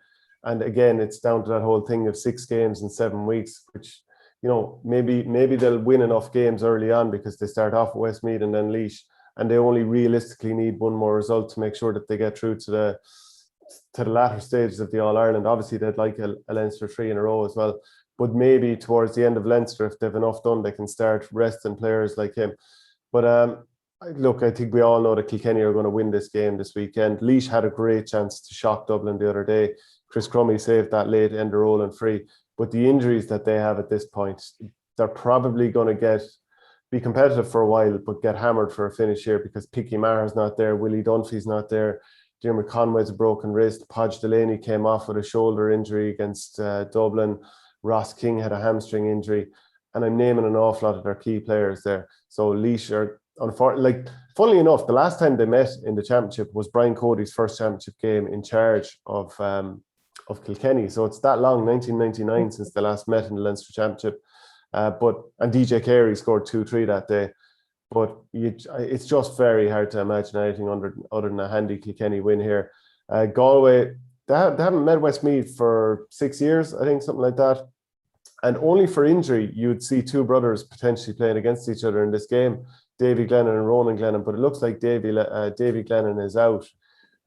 [SPEAKER 2] And again, it's down to that whole thing of 6 games in 7 weeks, which, maybe they'll win enough games early on because they start off with Westmeath and then Laois, and they only realistically need one more result to make sure that they get through to the latter stages of the All-Ireland. Obviously, they'd like a Leinster 3 in a row as well. But maybe towards the end of Leinster, if they've enough done, they can start resting players like him. But look, I think we all know that Kilkenny are going to win this game this weekend. Laois had a great chance to shock Dublin the other day. Chris Crummy saved that late end rolling free. But the injuries that they have at this point, they're probably going to be competitive for a while, but get hammered for a finish here because Picky Maher's not there, Willie Dunphy's not there, Diarmuid Conway's a broken wrist, Podge Delaney came off with a shoulder injury against Dublin, Ross King had a hamstring injury, and I'm naming an awful lot of their key players there. So Laois are, funnily enough, the last time they met in the championship was Brian Cody's first championship game in charge of Kilkenny. So it's that long, 1999, since they last met in the Leinster Championship. And DJ Carey scored 2-3 that day. But it's just very hard to imagine anything other than a handy Kilkenny win here. Galway, they haven't met Westmeath for 6 years, I think, something like that. And only for injury, you'd see 2 brothers potentially playing against each other in this game, Davy Glennon and Ronan Glennon. But it looks like Davy Glennon is out.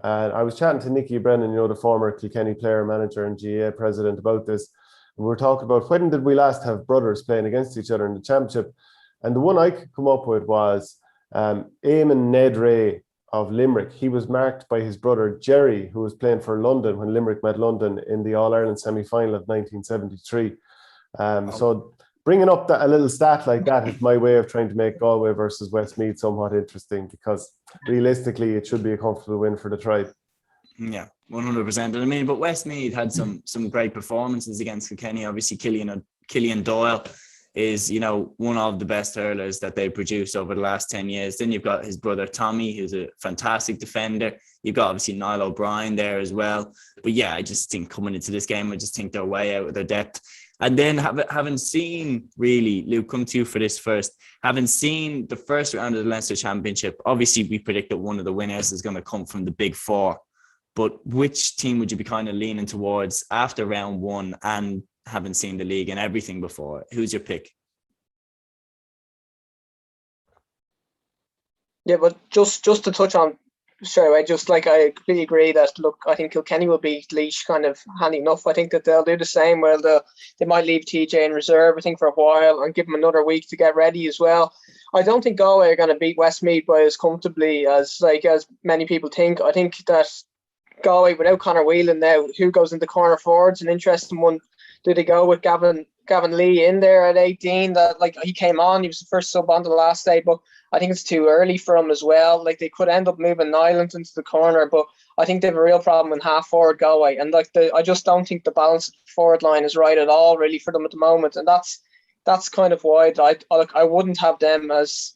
[SPEAKER 2] And I was chatting to Nicky Brennan, the former Kilkenny player, manager and GAA president, about this. And we were talking about when did we last have brothers playing against each other in the championship. And the one I could come up with was Eamon Ned Ray of Limerick. He was marked by his brother Jerry, who was playing for London when Limerick met London in the All-Ireland semi-final of 1973. So bringing up a little stat like that is my way of trying to make Galway versus Westmeath somewhat interesting, because realistically it should be a comfortable win for the tribe.
[SPEAKER 1] Yeah, 100%. But Westmeath had some great performances against Kilkenny. Obviously, Killian Doyle is, one of the best hurlers that they produced over the last 10 years. Then you've got his brother Tommy, who's a fantastic defender. You've got obviously Niall O'Brien there as well. But yeah, I just think coming into this game, I just think they're way out of their depth. And then having seen, really, Luke, come to you for this first, having seen the first round of the Leinster Championship, obviously we predict that one of the winners is going to come from the Big Four. But which team would you be kind of leaning towards after round 1 and having seen the league and everything before? Who's your pick? Yeah, but just to touch on straight away, I completely agree that, look, I think Kilkenny will beat Laois kind of handy enough. I think that they'll do the same, where they might leave TJ in reserve, I think, for a while and give him another week to get ready as well. I don't think Galway are going to beat Westmeath by as comfortably as many people think. I think that Galway, without Conor Whelan now, who goes into corner forwards, an interesting one. Do they go with Gavin Lee in there at 18? That he came on, he was the first sub on the last day, but I think it's too early for him as well. They could end up moving Nyland into the corner, but I think they have a real problem in half forward Galway, and I just don't think the balance forward line is right at all, really, for them at the moment, and that's kind of why I wouldn't have them as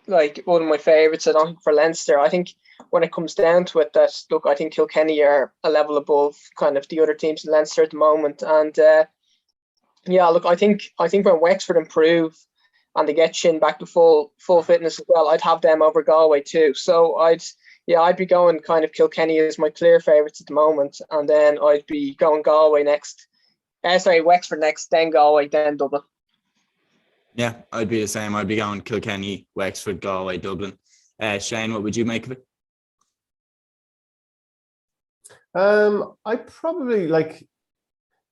[SPEAKER 1] one of my favourites. I don't think for Leinster. I think
[SPEAKER 3] when it comes down to it, that look, I think Kilkenny are a level above kind of the other teams in Leinster at the moment, and look, I think when Wexford improve and they get Shin back to full fitness as well, I'd have them over Galway too. So I'd be going kind of Kilkenny as my clear favourites at the moment, and then I'd be going Galway next. Wexford next, then Galway, then Dublin.
[SPEAKER 1] Yeah, I'd be the same. I'd be going Kilkenny, Wexford, Galway, Dublin. Shane, what would you make of it?
[SPEAKER 2] I probably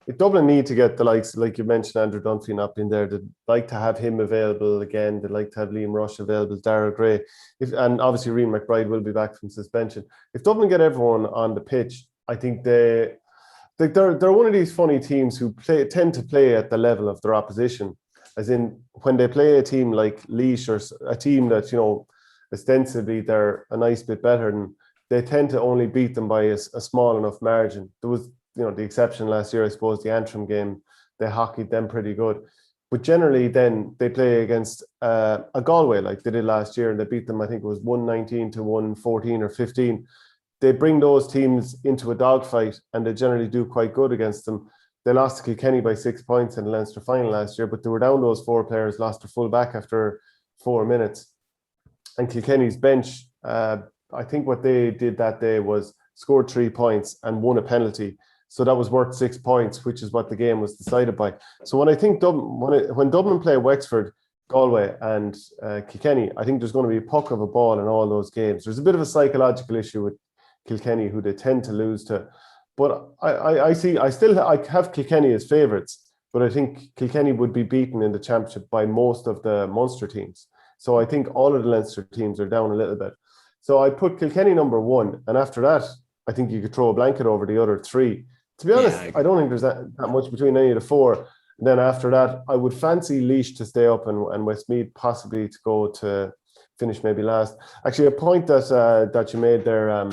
[SPEAKER 2] if Dublin need to get the likes, like you mentioned, Andrew Dunphy not being there. They'd like to have him available again. They'd like to have Liam Rush available, Darragh Gray. And obviously Rian McBride will be back from suspension. If Dublin get everyone on the pitch, I think they're one of these funny teams who tend to play at the level of their opposition. As in, when they play a team like Laois or a team that, ostensibly they're a nice bit better than, they tend to only beat them by a small enough margin. There was, the exception last year, I suppose, the Antrim game, they hockeyed them pretty good. But generally then they play against a Galway like they did last year, and they beat them, I think it was 119 to 114 or 15. They bring those teams into a dogfight and they generally do quite good against them. They lost to Kilkenny by 6 points in the Leinster final last year, but they were down those 4 players, lost their full back after 4 minutes. And Kilkenny's bench, I think what they did that day was scored 3 points and won a penalty. So that was worth 6 points, which is what the game was decided by. So when I think when Dublin play Wexford, Galway and Kilkenny, I think there's going to be a puck of a ball in all those games. There's a bit of a psychological issue with Kilkenny, who they tend to lose to. But I have Kilkenny as favourites, but I think Kilkenny would be beaten in the championship by most of the Munster teams. So I think all of the Leinster teams are down a little bit. So I put Kilkenny number 1, and after that, I think you could throw a blanket over the other 3. To be honest, I don't think there's that much between any of the 4. And then after that, I would fancy Laois to stay up and Westmeath possibly to go to finish maybe last. Actually, a point that you made there,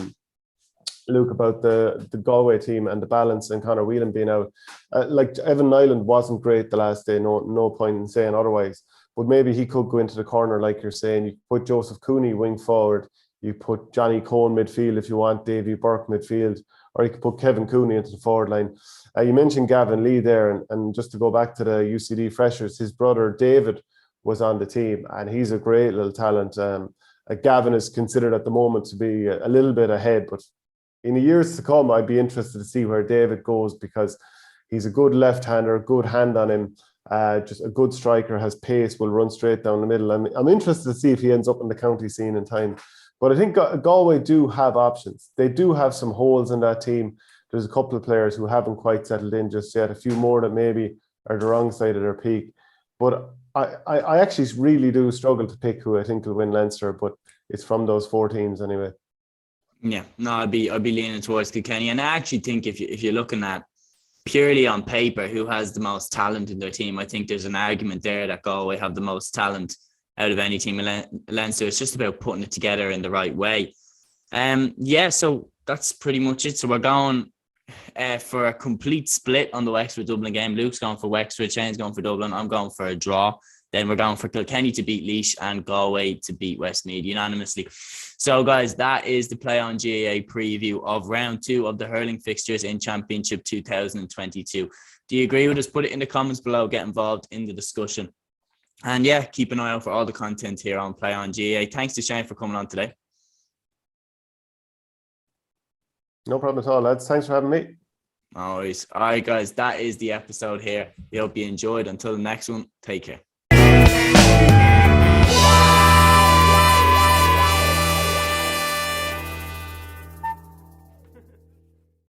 [SPEAKER 2] Luke, about the Galway team and the balance and Conor Whelan being out. Evan Nyland wasn't great the last day, no point in saying otherwise. But maybe he could go into the corner, like you're saying. You put Joseph Cooney wing forward. You put Johnny Cohn midfield if you want, Davy Burke midfield, or you could put Kevin Cooney into the forward line. You mentioned Gavin Lee there, and just to go back to the UCD freshers, his brother David was on the team, and he's a great little talent. Gavin is considered at the moment to be a little bit ahead, but in the years to come, I'd be interested to see where David goes, because he's a good left-hander, good hand on him, just a good striker, has pace, will run straight down the middle. I'm interested to see if he ends up in the county scene in time. But I think Galway do have options. They do have some holes in that team. There's a couple of players who haven't quite settled in just yet, a few more that maybe are the wrong side of their peak. But I actually really do struggle to pick who I think will win Leinster, but it's from those 4 teams anyway.
[SPEAKER 1] Yeah, no, I'd be leaning towards Kilkenny, and I actually think if you're looking at purely on paper who has the most talent in their team, I think there's an argument there that Galway have the most talent out of any team in Leinster. It's just about putting it together in the right way. So that's pretty much it. So we're going for a complete split on the Wexford Dublin game. Luke's going for Wexford, Shane's going for Dublin, I'm going for a draw. Then we're going for Kilkenny to beat Laois and Galway to beat Westmeath unanimously. So, guys, that is the Play on GAA preview of round 2 of the hurling fixtures in Championship 2022. Do you agree with us? Put it in the comments below. Get involved in the discussion. And, keep an eye out for all the content here on Play on GAA. Thanks to Shane for coming on today.
[SPEAKER 2] No problem at all, lads. Thanks for having me.
[SPEAKER 1] Always. All right, guys, that is the episode here. We hope you enjoyed. Until the next one, take care.